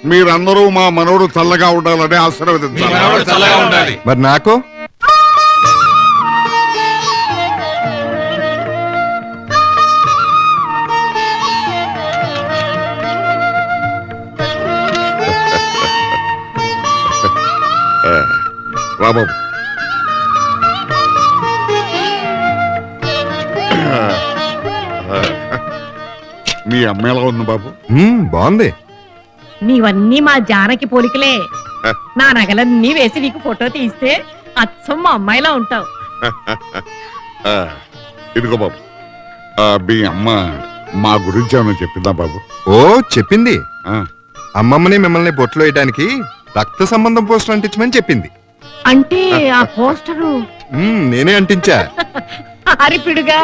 మీరందరూ మా మనవడు చల్లగా ఉండాలని ఆశీర్వదించాలి. మరి నాకు రాబాబు, మీ అమ్మ ఎలా ఉంది బాబు? బాగుంది. నీవన్నీ మా జానకి పోలికలే. నా నగలన్నీ వేసి నీకు ఫోటో తీస్తే అచ్చం మా అమ్మాయిలా ఉంటావు. ఇదిగో బాబు, మీ అమ్మ మా గురించి ఏమైనా చెప్పిందా బాబు? ఓ చెప్పింది. ఆ, అమ్మమ్మని మిమ్మల్ని బొట్లో వేయడానికి రక్త సంబంధం పోస్టర్ అంటించమని చెప్పింది. అంటే ఆ పోస్టరు నేనే అంటించా. ఆరిపిడుగా